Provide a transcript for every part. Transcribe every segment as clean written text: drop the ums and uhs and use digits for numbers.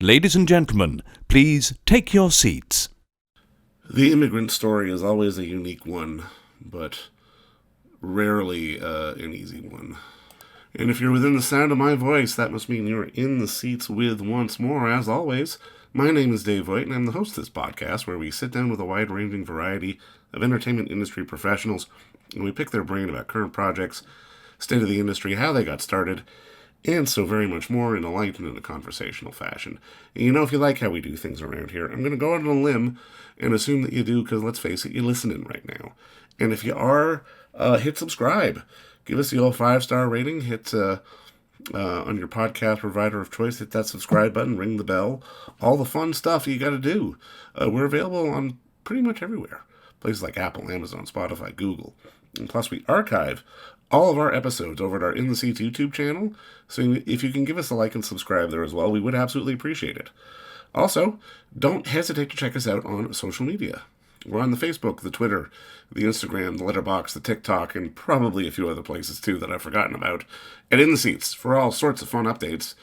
Ladies and gentlemen, please take your seats. The Immigrant story is always a unique one, but rarely an easy one. And if you're within the sound of my voice, that must mean you're in the seats with once more, as always. My name is Dave Voigt, and I'm the host of this podcast, where we sit down with a wide-ranging variety of entertainment industry professionals, and we pick their brain about current projects, state of the industry, how they got started, and so very much more in a light and in a conversational fashion. And you know, if you like how we do things around here, I'm going to go out on a limb and assume that you do, because let's face it, you're listening right now. And if you are, hit subscribe. Give us the old 5-star rating. Hit on your podcast provider of choice. Hit that subscribe button. Ring the bell. All the fun stuff you got to do. We're available on pretty much everywhere. Places like Apple, Amazon, Spotify, Google. And plus, we archive all of our episodes over at our In the Seats YouTube channel. So if you can give us a like and subscribe there as well, we would absolutely appreciate it. Also, don't hesitate to check us out on social media. We're on the Facebook, the Twitter, the Instagram, the Letterboxd, the TikTok, and probably a few other places too that I've forgotten about, and In the Seats for all sorts of fun updates.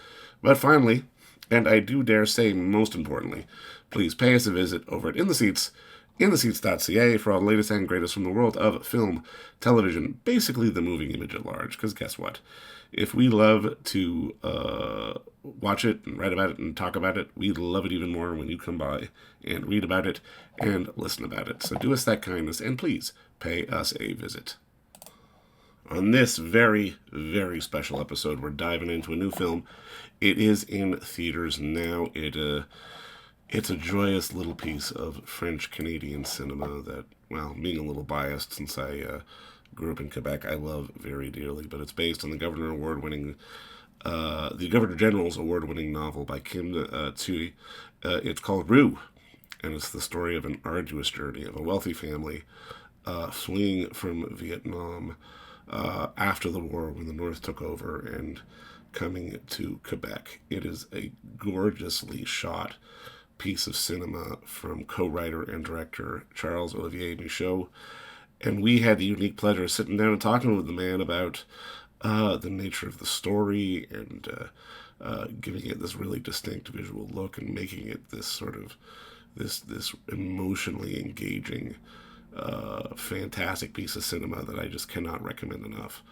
But finally, and I do dare say most importantly, please pay us a visit over at In the Seats, intheseats.ca, for all the latest and greatest from the world of film, television, basically the moving image at large. Because guess what? If we love to watch it and write about it and talk about it, we love it even more when you come by and read about it and listen about it. So do us that kindness and please pay us a visit. On this very, very special episode, we're diving into a new film. It is in theaters now. It's a joyous little piece of French-Canadian cinema that, well, being a little biased since I grew up in Quebec, I love very dearly. But it's based on the Governor General's award-winning novel by Kim Thúy. It's called Rue, and it's the story of an arduous journey of a wealthy family fleeing from Vietnam after the war when the North took over and coming to Quebec. It is a gorgeously shot piece of cinema from co-writer and director Charles-Olivier Michaud, and we had the unique pleasure of sitting down and talking with the man about the nature of the story and giving it this really distinct visual look and making it this sort of this emotionally engaging fantastic piece of cinema that I just cannot recommend enough.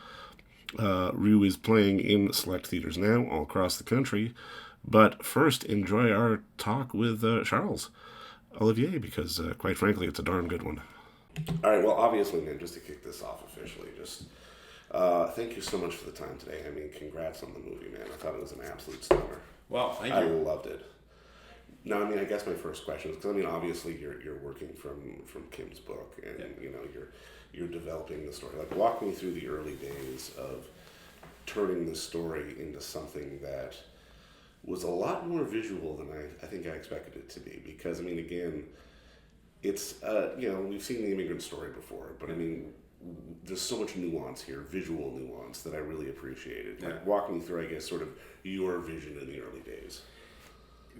Rue is playing in select theaters now all across the country. But first, enjoy our talk with Charles-Olivier, because, quite frankly, it's a darn good one. All right, well, obviously, man, just to kick this off officially, just thank you so much for the time today. I mean, congrats on the movie, man. I thought it was an absolute stunner. Well, thank you. I loved it. Now, I mean, I guess my first question is, because, I mean, obviously, you're working from Kim's book, and, you know, you're developing the story. Like, walk me through the early days of turning the story into something that was a lot more visual than I think I expected it to be. Because, I mean, again, it's, you know, we've seen the Immigrant story before, but I mean, there's so much nuance here, visual nuance, that I really appreciated. Like, walk me through, I guess, sort of your vision in the early days.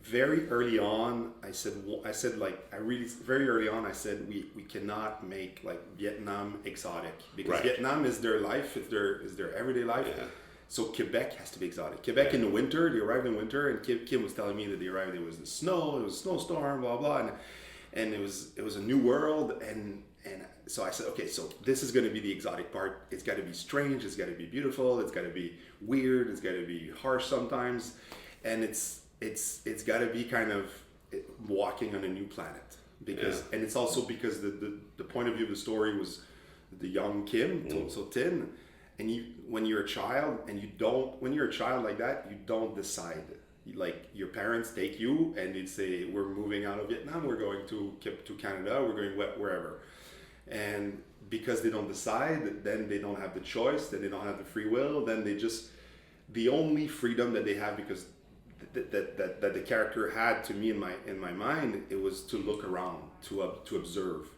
Very early on, I said very early on, I said we cannot make like Vietnam exotic, because Vietnam is their life, is their everyday life. Yeah. So Quebec has to be exotic. Quebec in the winter, they arrived in winter, and Kim was telling me that they arrived, there was the snow, it was a snowstorm, blah blah, and it was a new world, and so I said, okay, so this is going to be the exotic part. It's got to be strange, it's got to be beautiful, it's got to be weird, it's got to be harsh sometimes, and it's got to be kind of walking on a new planet, because and it's also because the point of view of the story was the young Kim, so Tin. And when you're a child like that, you don't decide. Like, your parents take you and they'd say, we're moving out of Vietnam, we're going to Canada, we're going wherever. And because they don't decide, then they don't have the choice, then they don't have the free will, then the only freedom that they have, because that the character had to me in my mind, it was to look around, to observe.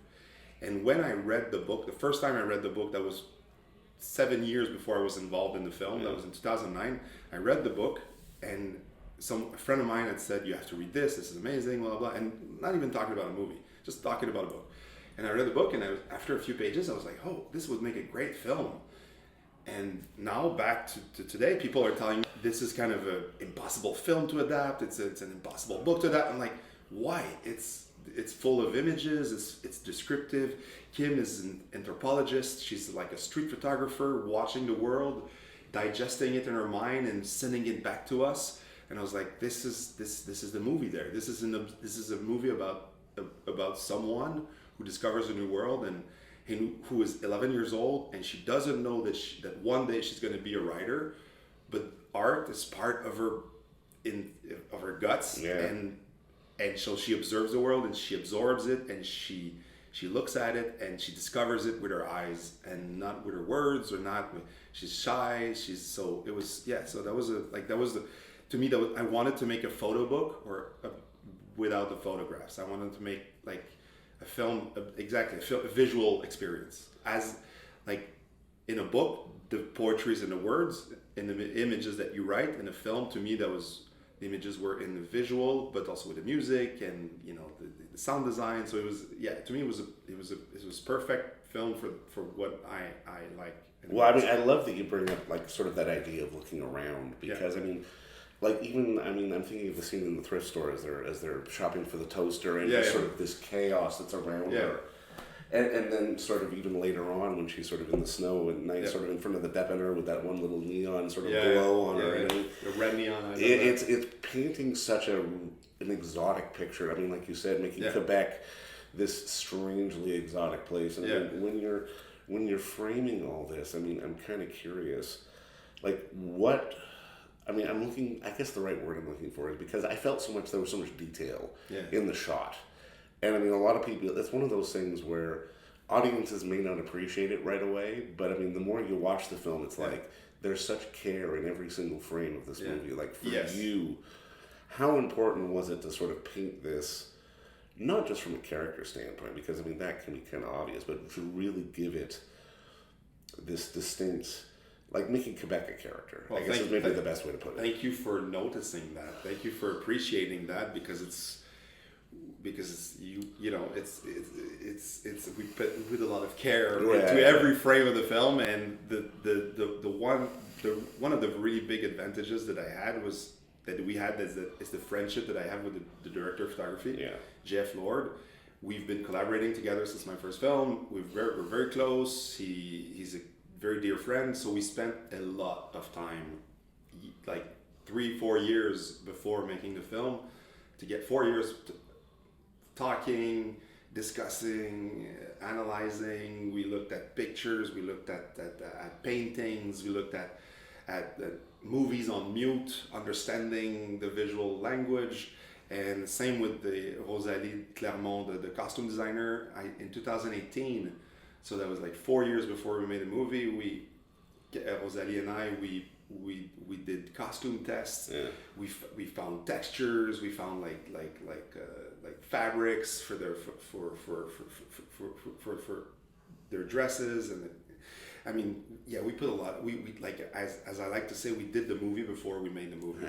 And when I read the book, the first time I read the book, that was 7 years before I was involved in the film. That was in 2009. I read the book, and a friend of mine had said, you have to read this is amazing, blah blah, and not even talking about a movie, just talking about a book. And I read the book, and after a few pages I was like, oh, this would make a great film. And now back to today, people are telling me this is kind of an impossible film to adapt. It's an impossible book to adapt. I'm like, why? It's full of images. It's descriptive. Kim is an anthropologist. She's like a street photographer watching the world, digesting it in her mind and sending it back to us. And I was like, this is the movie there. This is a movie about someone who discovers a new world and who is 11 years old, and she doesn't know that one day she's going to be a writer, but art is part of her guts, and so she observes the world and she absorbs it, and she looks at it and she discovers it with her eyes and not with her words, or not with, she's shy. So that was to me I wanted to make a photo book without the photographs. I wanted to make like a film, a visual experience. As like in a book, the poetry is in the words, in the images that you write. In a film, to me, the images were in the visual, but also with the music and the sound design. So it was to me it was perfect film for what I like. Well, I mean, I love that you bring up like sort of that idea of looking around, because I mean, like I'm thinking of the scene in the thrift store as they're shopping for the toaster, and sort of this chaos that's around her. And then sort of even later on when she's sort of in the snow at night, sort of in front of the depiner with that one little neon sort of glow on her. And the red neon. It's painting such an exotic picture. I mean, like you said, making Quebec this strangely exotic place. And I mean, when you're framing all this, I mean, I'm kind of curious, like what. I mean, I guess the right word I'm looking for is, because I felt there was so much detail in the shot. And I mean, a lot of people, it's one of those things where audiences may not appreciate it right away, but I mean, the more you watch the film, it's like, there's such care in every single frame of this movie. Like, for you, how important was it to sort of paint this, not just from a character standpoint, because I mean, that can be kind of obvious, but to really give it this distinct, like making Quebec a character. Well, I guess is maybe the best way to put it. Thank you for noticing that. Thank you for appreciating that, because it's we put a lot of care into every frame of the film, and the one of the really big advantages that I had was that we had is the friendship that I have with the director of photography, Jeff Lord. We've been collaborating together since my first film. We're very close. He's a very dear friend, so we spent a lot of time, like 3-4 years before making the film, to get 4 years talking, discussing, analyzing. We looked at pictures, we looked at paintings, we looked at movies on mute, understanding the visual language. And same with the Rosalie Clermont, the costume designer, in 2018. So that was like 4 years before we made the movie. Rosalie and I, we did costume tests. Yeah. We found textures. We found like fabrics for their their dresses, and I mean, we put a lot. We like, as I like to say, we did the movie before we made the movie.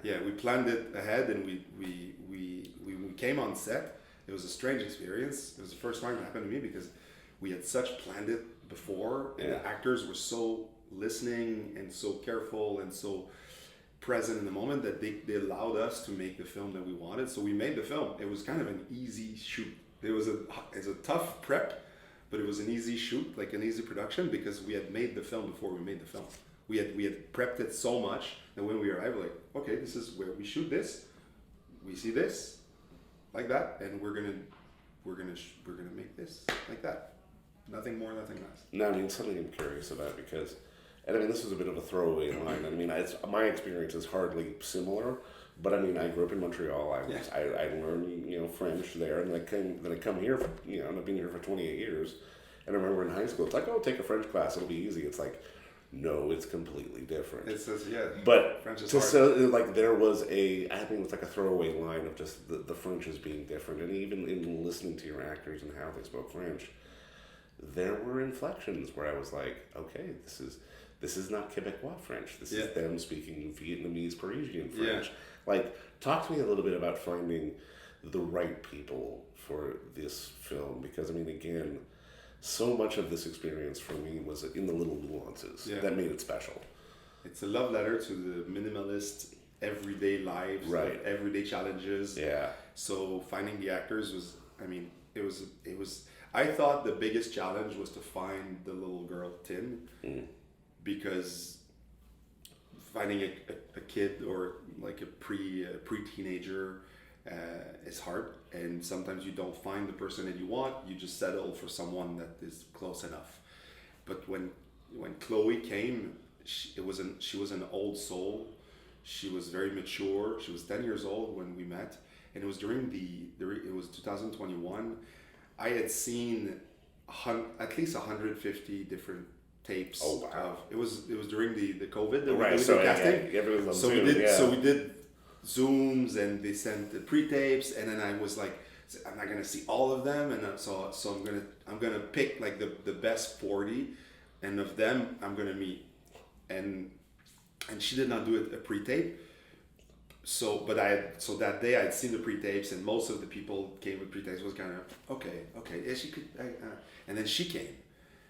We planned it ahead, and we came on set. It was a strange experience. It was the first time it happened to me, because we had planned it before, and the actors were so listening and so careful and so present in the moment that they allowed us to make the film that we wanted. So we made the film. It was kind of an easy shoot. It's a tough prep, but it was an easy shoot, like an easy production, because we had made the film before we made the film. We had prepped it so much that when we arrived, like, okay, this is where we shoot this. We see this, like that, and we're gonna make this like that. Nothing more, nothing less. No, I mean, something I'm curious about, because, and I mean, this is a bit of a throwaway line. I mean, my experience is hardly similar, but I mean, I grew up in Montreal. I learned, French there, and then I come here, I've been here for 28 years, and I remember in high school, it's like, oh, take a French class, it'll be easy. It's like, no, it's completely different. It says, but French is hard. So like there was I think it was like a throwaway line of just the French as being different, and even in listening to your actors and how they spoke French, there were inflections where I was like, okay, this is not Quebecois French. This is them speaking Vietnamese, Parisian French. Yeah. Like, talk to me a little bit about finding the right people for this film, because I mean, again, so much of this experience for me was in the little nuances that made it special. It's a love letter to the minimalist everyday lives, right? Everyday challenges. Yeah. So finding the actors was, I mean, it was. I thought the biggest challenge was to find the little girl Tin, because finding a kid or like a pre-teenager is hard, and sometimes you don't find the person that you want. You just settle for someone that is close enough. But when Chloe came, she was an old soul. She was very mature. She was 10 years old when we met, and it was during it was 2021. I had seen at least 150 different tapes. Oh wow! It was during the COVID that right. we did casting. Yeah, everyone so Zoom, we did so we did Zooms, and they sent the pre-tapes, and then I was like, I'm not gonna see all of them, and so I'm gonna pick like the best 40, and of them I'm gonna meet, and she did not do a pre-tape. So that day I had seen the pre-tapes, and most of the people came with pre-tapes. Was kind of okay, yeah, she could, and then she came,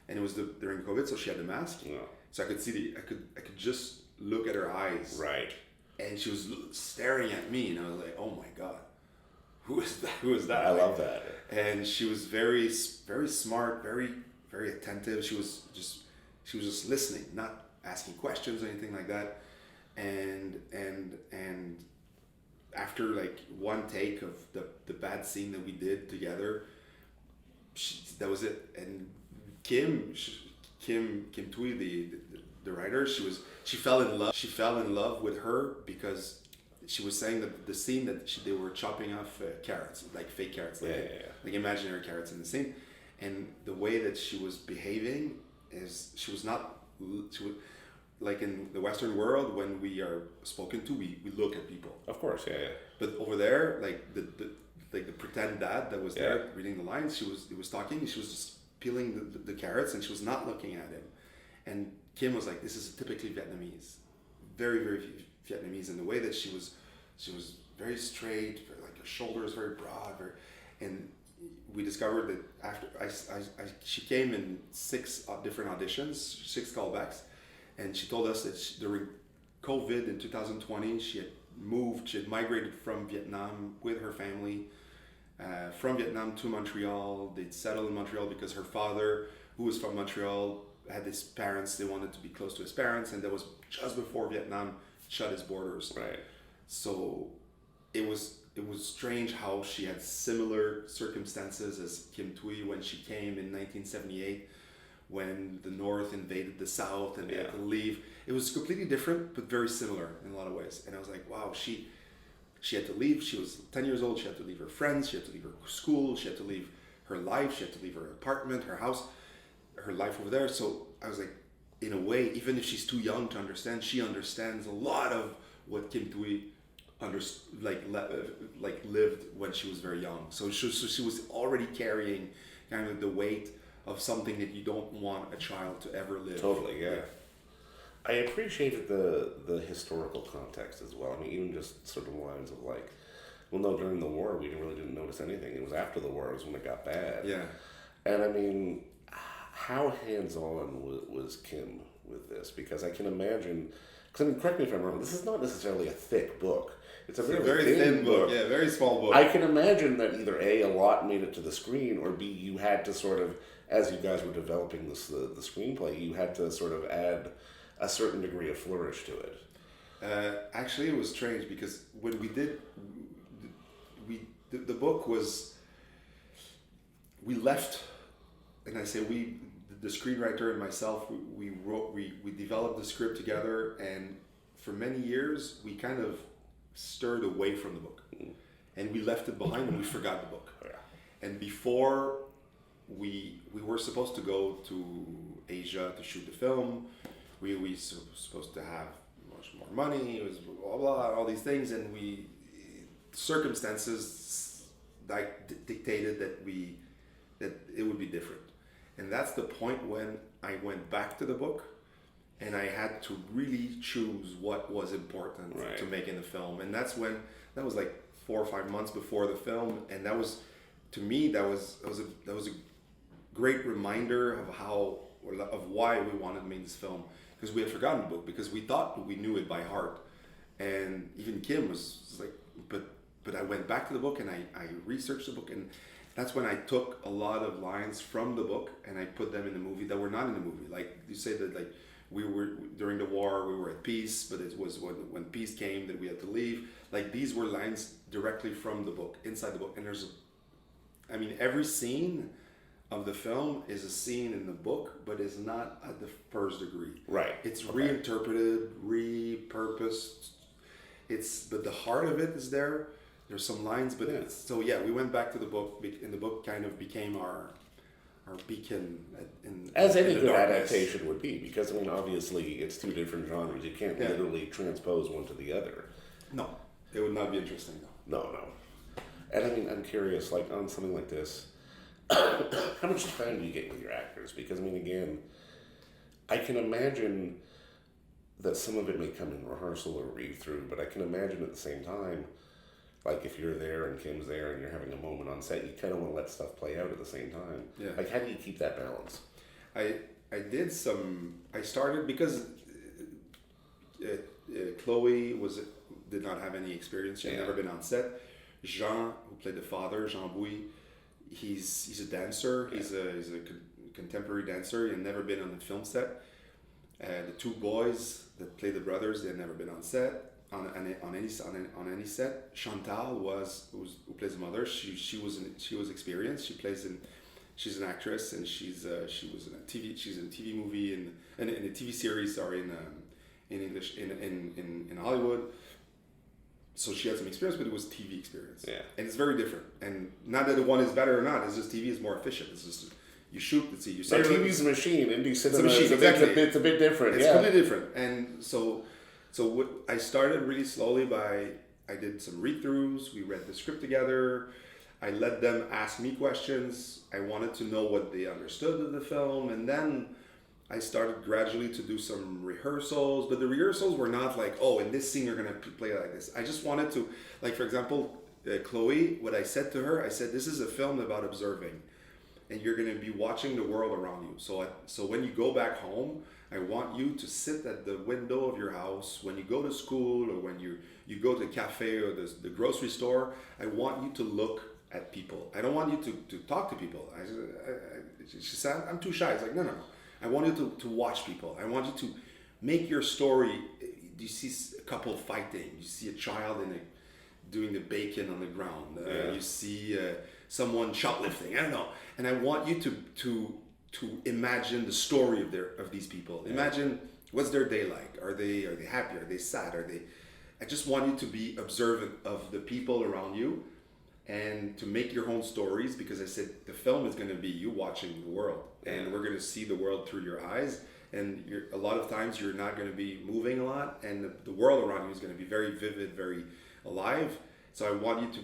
and it was during COVID, so she had the mask, so I could see I could just look at her eyes, right, and she was staring at me, and I was like, oh my god, who is that? I love that. And she was very smart, very very attentive. She was just listening, not asking questions or anything like that. And after like one take of the bad scene that we did together, that was it. And Kim Thúy, the writer, she fell in love with her because she was saying that the scene that they were chopping off carrots, like fake carrots, like imaginary carrots in the scene, and the way that she was behaving is she was like in the Western world, when we are spoken to, we look at people. Of course, yeah. But over there, like the pretend dad that was there reading the lines, he was talking, she was just peeling the carrots, and she was not looking at him. And Kim was like, this is typically Vietnamese, very very Vietnamese, in the way that she was very straight, like her shoulders very broad, and we discovered that after she came in 6 different auditions, 6 callbacks. And she told us that during COVID in 2020, she had migrated from Vietnam with her family, from Vietnam to Montreal. They'd settled in Montreal because her father, who was from Montreal, had his parents, they wanted to be close to his parents, and that was just before Vietnam shut its borders. Right. So it was strange how she had similar circumstances as Kim Thúy when she came in 1978. When the North invaded the South and they had to leave. It was completely different, but very similar in a lot of ways. And I was like, wow, she had to leave. She was 10 years old. She had to leave her friends. She had to leave her school. She had to leave her life. She had to leave her apartment, her house, her life over there. So I was like, in a way, even if she's too young to understand, she understands a lot of what Kim Thúy lived when she was very young. So she was already carrying kind of the weight of something that you don't want a child to ever live. Totally, yeah. I appreciated the historical context as well. I mean, even just sort of lines of like, well, no, during the war we really didn't notice anything. It was after the war, it was when it got bad. Yeah. And I mean, how hands-on was Kim with this? Because I can imagine, because I mean, correct me if I'm wrong, this is not necessarily a thick book. It's a very thin book. Yeah, very small book. I can imagine that either A lot made it to the screen, or B, you had to sort of, as you guys were developing the screenplay, you had to sort of add a certain degree of flourish to it. Actually, it was strange because when we did, the book was, we left, and I say we, the screenwriter and myself, we developed the script together, and for many years we kind of stirred away from the book, and we left it behind, and we forgot the book. And before we were supposed to go to Asia to shoot the film. We were supposed to have much more money. It was blah blah, all these things, and circumstances dictated that it would be different. And that's the point when I went back to the book, and I had to really choose what was important to make in the film. And that was like 4 or 5 months before the film, and that was, to me, that was a great reminder of why we wanted to make this film, because we had forgotten the book, because we thought we knew it by heart. And even Kim was like, but I went back to the book and I researched the book, and that's when I took a lot of lines from the book and I put them in the movie that were not in the movie. Like you say that, like, we were during the war, we were at peace, but it was when peace came that we had to leave. Like, these were lines directly from the book, inside the book. And every scene of the film is a scene in the book, but it's not at the first degree. Right. It's reinterpreted, repurposed. But the heart of it is there. There's some lines, but we went back to the book, and the book kind of became our beacon as any in good darkness. adaptation would be, because obviously it's two different genres. You can't literally transpose one to the other. No, it would not be interesting though. No. And I'm curious, like, on something like this, how much time do you get with your actors? Because again, I can imagine that some of it may come in rehearsal or read through, but I can imagine at the same time, like, if you're there and Kim's there and you're having a moment on set, you kind of want to let stuff play out at the same time. Yeah. Like, how do you keep that balance? I started because Chloe did not have any experience. She had never been on set. Jean, who played the father, Jean Bouy, he's a dancer. He's a contemporary dancer. He had never been on the film set. The two boys that play the brothers, they had never been on set. On any set. Chantal who plays the mother. She was experienced. She's an actress, and she's in a TV movie and in a TV series. Sorry, in English in Hollywood. So she had some experience, but it was TV experience. Yeah. And it's very different. And not that the one is better or not. It's just TV is more efficient. It's just you shoot. Let's see. You say TV's a machine. Indie cinema it's it's a bit different. It's completely different. And so I started really slowly I did some read-throughs. We read the script together. I let them ask me questions. I wanted to know what they understood of the film. And then I started gradually to do some rehearsals. But the rehearsals were not like, oh, in this scene you're going to play like this. I just wanted to, like, for example, Chloe, what I said to her, I said, this is a film about observing. And you're going to be watching the world around you. So when you go back home, I want you to sit at the window of your house. When you go to school, or when you go to the cafe or the grocery store, I want you to look at people. I don't want you to talk to people. She said, I'm too shy. It's like, no. I want you to watch people. I want you to make your story. You see a couple fighting. You see a child doing the bacon on the ground. You see someone shoplifting. I don't know. And I want you to imagine the story of these people. Imagine what's their day like. Are they happy? Are they sad? I just want you to be observant of the people around you, and to make your own stories, because I said the film is going to be you watching the world, and we're going to see the world through your eyes. And a lot of times you're not going to be moving a lot, and the world around you is going to be very vivid, very alive. So I want you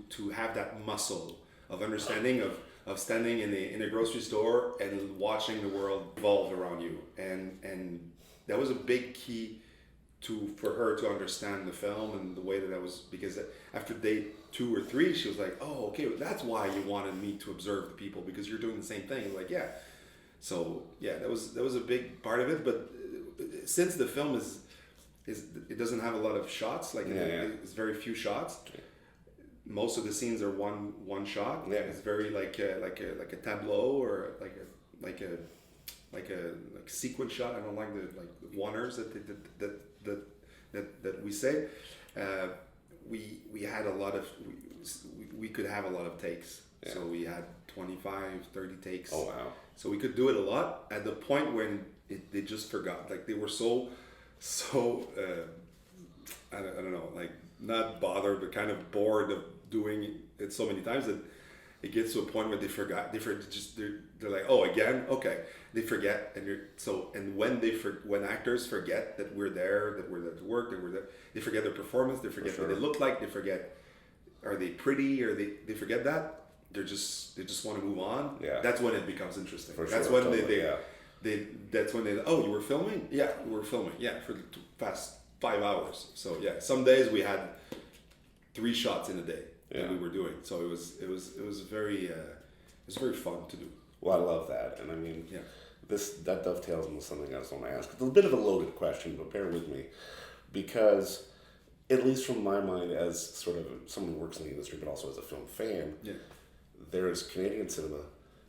to have that muscle of understanding of standing in a grocery store and watching the world evolve around you, and that was a big key for her to understand the film and the way that I was, because after day 2 or 3 she was like, oh, okay, that's why you wanted me to observe the people, because you're doing the same thing. Like, yeah. So yeah, that was a big part of it. But since the film is it doesn't have a lot of shots, like it's very few shots. Most of the scenes are one shot. Yeah. It's very like a tableau, or like a sequence shot. I don't like the oneers that we say. We had a lot of we could have a lot of takes. Yeah. So we had 25, 30 takes. Oh wow. So we could do it a lot, at the point when they just forgot. Like, they were so I don't know, like, not bothered, but kind of bored of doing it so many times that it gets to a point where they forgot. They're like, oh, again, okay. They forget, and when actors forget that we're there to work, that we're there, they forget their performance. They forget what they look like. They forget, are they pretty, or they forget that. They just want to move on. Yeah. That's when it becomes interesting. That's when that's when oh, you were filming? Yeah, we were filming. Yeah, for the past 5 hours. So yeah, some days we had 3 shots in a day that we were doing. So it was very was very fun to do. Well, I love that, and I mean, Yeah. that dovetails into something else I want to ask. It's a bit of a loaded question, but bear with me, because at least from my mind, as sort of someone who works in the industry, but also as a film fan, Yeah. there is Canadian cinema,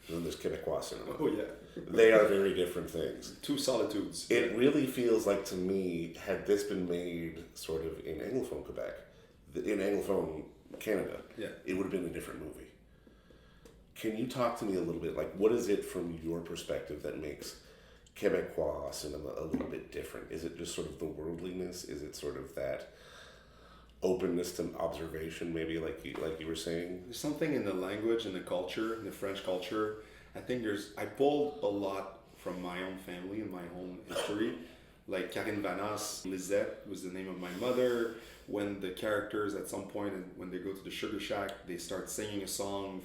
and then there's Quebecois cinema. Oh yeah. They are very different things. Two solitudes. It really feels like to me, had this been made sort of in Anglophone Quebec, in Anglophone Canada, Yeah. it would have been a different movie. Can you talk to me a little bit, like what is it from your perspective that makes Quebecois cinema a little bit different? Is it just sort of the worldliness? Is it sort of that openness to observation, maybe like you were saying? There's something in the language and the culture, in the French culture. I think I pulled a lot from my own family and my own history. Like Karine Vanasse, Lisette was the name of my mother. When the characters at some point, when they go to the Sugar Shack, they start singing a song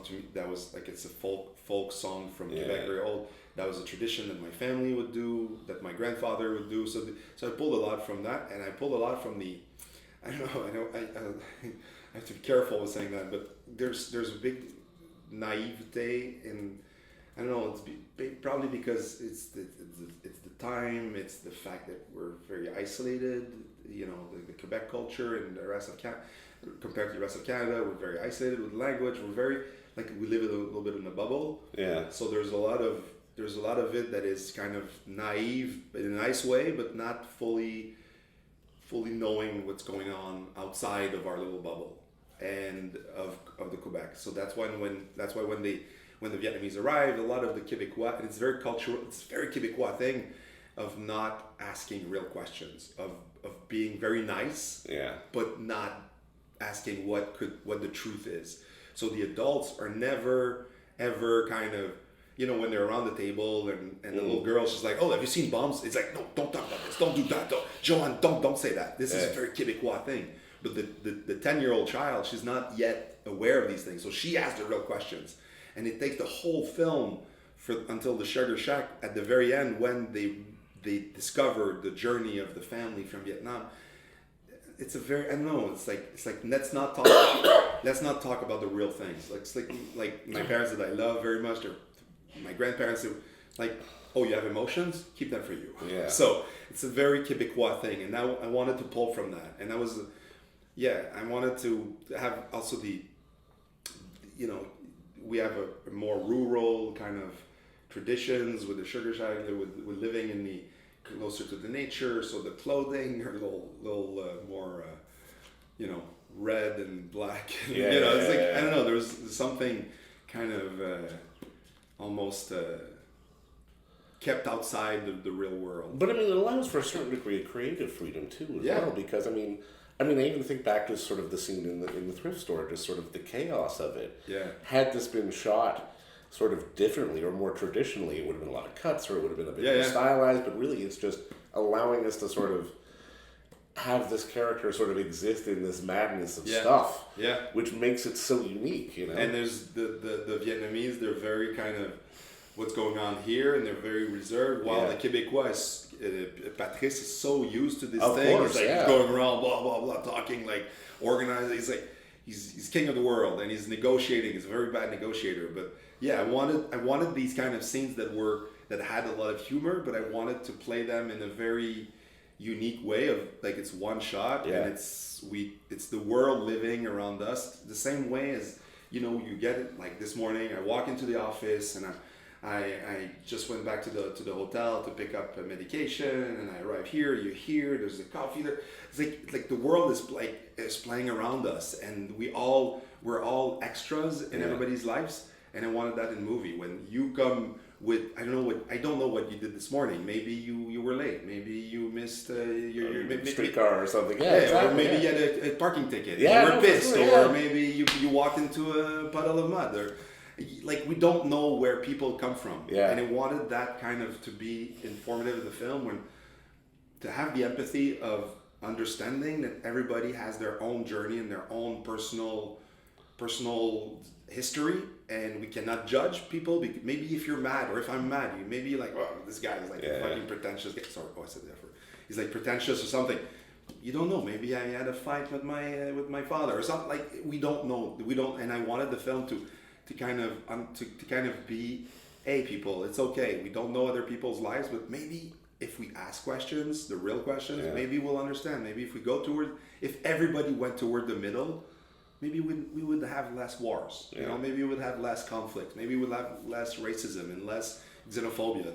to me that was like, it's a folk song from Quebec, very old. That was a tradition that my family would do, that my grandfather would do. So I pulled a lot from that, and I pulled a lot from the, I have to be careful with saying that, but there's a big naivete in, I don't know, it's probably because it's the time, it's the fact that we're very isolated, you know, the Quebec culture and the rest of Canada, compared to the rest of Canada, we're very isolated with language, we're very, like, we live a little bit in a bubble. Yeah. So there's a lot of it that is kind of naive in a nice way, but not fully knowing what's going on outside of our little bubble and of the Quebec. So that's why when the Vietnamese arrived, a lot of the Quebecois, and it's very cultural, it's a very Quebecois thing of not asking real questions, of being very nice, but not asking what the truth is. So the adults are never ever kind of, you know, when they're around the table and the little girl, she's like, oh, have you seen bombs? It's like, no, don't talk about this. Don't do that. Joanne, don't say that. This is a very Quebecois thing. But the 10-year-old child, she's not yet aware of these things. So she asks the real questions. And it takes the whole film until the Sugar Shack at the very end, when they discover the journey of the family from Vietnam. It's a very, I don't know, it's like let's not talk about the real things. It's like my parents that I love very much, or my grandparents who, like, oh, you have emotions? Keep them for you. Yeah. So it's a very Quebecois thing, and now I wanted to pull from that, and I wanted to have also the, you know, we have a more rural kind of traditions with the Sugar Shack, with living in the closer to the nature, so the clothing are a little more, you know, red and black. Yeah, you know, it's like, yeah. I don't know, there's something kind of almost kept outside the real world. But I mean, it allows for a certain degree of creative freedom too, as well. Because I mean, I even think back to sort of the scene in the thrift store, just sort of the chaos of it. Yeah. Had this been shot sort of differently or more traditionally, it would have been a lot of cuts, or it would have been a bit more stylized. But really, it's just allowing us to sort of have this character sort of exist in this madness of stuff, which makes it so unique, you know. And there's the Vietnamese, they're very kind of what's going on here, and they're very reserved, while the Quebecois, Patrice is so used to this thing. Course, he's like going around blah blah blah, talking like organized. He's like he's king of the world, and he's negotiating. He's a very bad negotiator. But yeah, I wanted these kind of scenes that had a lot of humor, but I wanted to play them in a very unique way of, like, it's one shot, and it's the world living around us the same way as, you know, you get it. Like this morning, I walk into the office and I just went back to the hotel to pick up a medication, and I arrive here. You're here. There's a coffee there. It's like the world is playing around us, and we're all extras in everybody's lives. And I wanted that in movie. When you come with, I don't know what you did this morning. Maybe you were late. Maybe you missed your streetcar or something. Or maybe you had a parking ticket. You were pissed, or maybe you walked into a puddle of mud, or like, we don't know where people come from. And I wanted that kind of to be informative of the film, to have the empathy of understanding that everybody has their own journey and their own personal history, and we cannot judge people. Maybe if you're mad, or if I'm mad, you maybe like, oh, this guy is like a fucking pretentious guy. Sorry, I said that. He's like pretentious or something. you don't know. Maybe I had a fight with my father or something. Like we don't know. We don't. And I wanted the film to kind of to kind of be, hey, people, it's okay. We don't know other people's lives, but maybe if we ask questions, the real questions, maybe we'll understand. Maybe if we go toward, if everybody went toward the middle, maybe we would have less wars. You know, maybe we would have less conflict. Maybe we would have less racism and less xenophobia,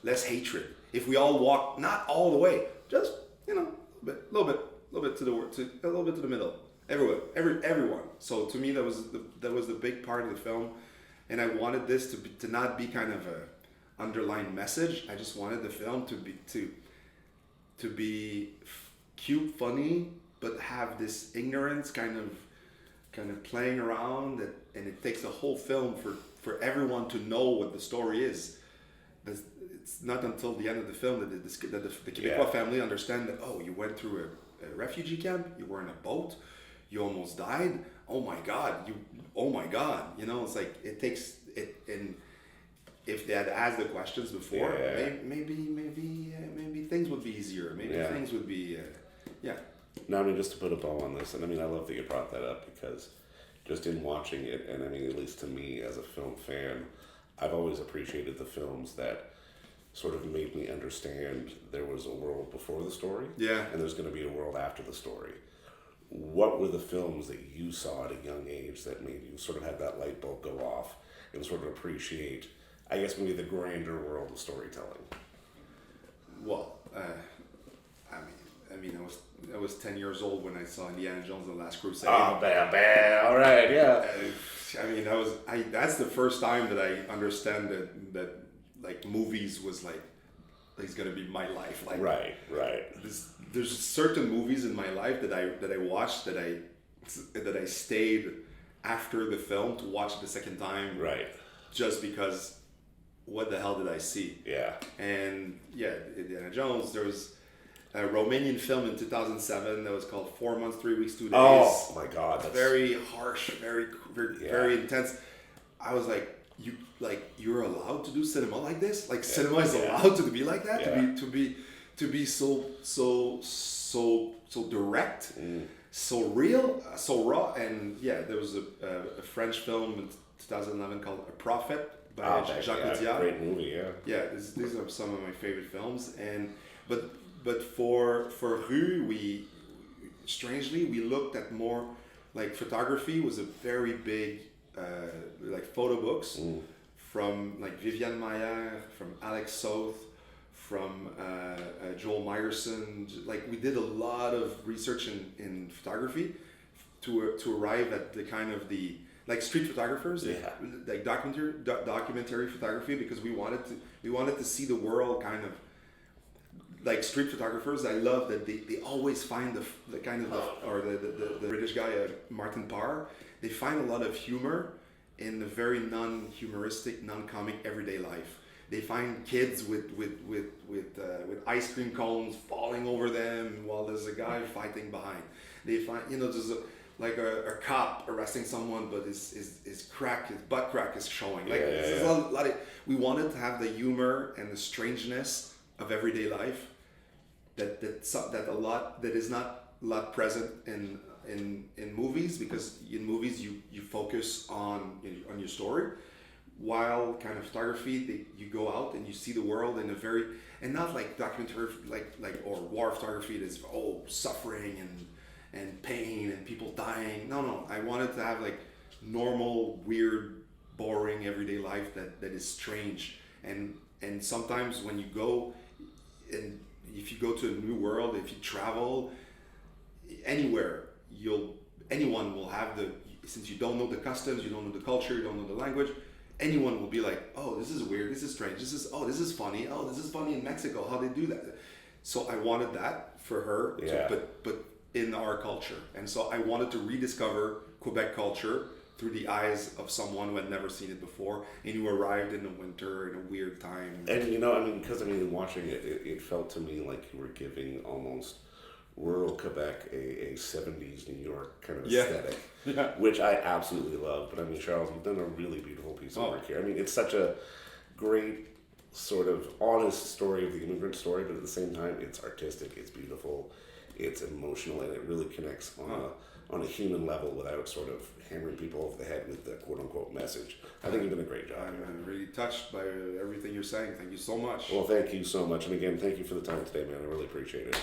less hatred. If we all walk not all the way, just a little bit to the middle. Everyone. So to me, that was the big part of the film, and I wanted this to not be kind of a underlying message. I just wanted the film to be cute, funny, but have this ignorance kind of playing around, and it takes the whole film for everyone to know what the story is. It's not until the end of the film that the Quebecois family understand that, oh, you went through a refugee camp, you were in a boat, you almost died. Oh my God, it's like it takes it. And if they had asked the questions before, maybe things would be easier. Maybe things would be, No, I mean, just to put a bow on this, and I mean, I love that you brought that up, because just in watching it, and I mean, at least to me as a film fan, I've always appreciated the films that sort of made me understand there was a world before the story, and there's going to be a world after the story. What were the films that you saw at a young age that made you sort of have that light bulb go off and sort of appreciate, I guess, maybe the grander world of storytelling? Well, I mean, I was 10 years old when I saw Indiana Jones and the Last Crusade. Oh, bam, all right, yeah. I mean, that's the first time that I understand that like movies was like it's gonna be my life. Like right. There's certain movies in my life that I watched that I stayed after the film to watch it the second time. Right. Just because, what the hell did I see? Yeah. And Indiana Jones. There was a Romanian film in 2007 that was called 4 Months, 3 Weeks, 2 Days. Oh my God, that's very harsh, very intense. I was like, you're allowed to do cinema like this? Like cinema is allowed to be like that? To be so direct, so real, so raw. And there was a French film in 2011 called A Prophet by Jacques Audiard. Great movie, These are some of my favorite films. And but for Rue, we looked at more, like, photography was a very big, like, photo books from like Viviane Maier, from Alex Soth, from Joel Meyerson. Like, we did a lot of research in photography to arrive at the kind of the, like, street photographers, like documentary photography, because we wanted to see the world kind of like street photographers. I love that they always find the kind of the British guy, Martin Parr. They find a lot of humor in the very non-humoristic, non-comic everyday life. They find kids with ice cream cones falling over them while there's a guy fighting behind. They find, there's a cop arresting someone, but his butt crack is showing. Like, there's a lot of, we wanted to have the humor and the strangeness of everyday life that is not a lot present in movies, because in movies you focus on your story, while kind of photography, you go out and you see the world in a very, and not like documentary like or war photography that is suffering and pain and people dying. No, I wanted to have like normal, weird, boring everyday life that is strange, and sometimes when you go, and if you go to a new world, if you travel anywhere, anyone will have since you don't know the customs, you don't know the culture, you don't know the language, anyone will be like, oh, this is weird, this is strange, this is funny, this is funny in Mexico, how they do that. So I wanted that for her, but in our culture. And so I wanted to rediscover Quebec culture through the eyes of someone who had never seen it before, and who arrived in the winter in a weird time. And because watching it felt to me like you were giving almost rural Quebec a 70s New York kind of aesthetic, which I absolutely love. But Charles, you've done a really beautiful piece of work here. It's such a great sort of honest story of the immigrant story, but at the same time, it's artistic, it's beautiful, it's emotional and it really connects on a human level without sort of hammering people over the head with the quote-unquote message. I think you've done a great job. I'm really touched by everything you're saying. Thank you so much. Well, thank you so much. And again, thank you for the time today, man. I really appreciate it.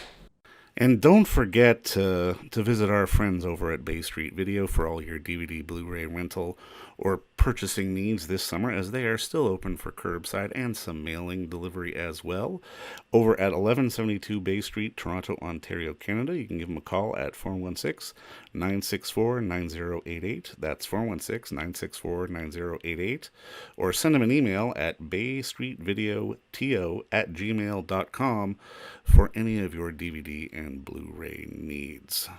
And don't forget to visit our friends over at Bay Street Video for all your DVD, Blu-ray rental, or purchasing needs this summer, as they are still open for curbside and some mailing delivery as well. Over at 1172 Bay Street, Toronto, Ontario, Canada, you can give them a call at 416-964-9088. That's 416-964-9088. Or send them an email at baystreetvideoto@gmail.com for any of your DVD and Blu-ray needs.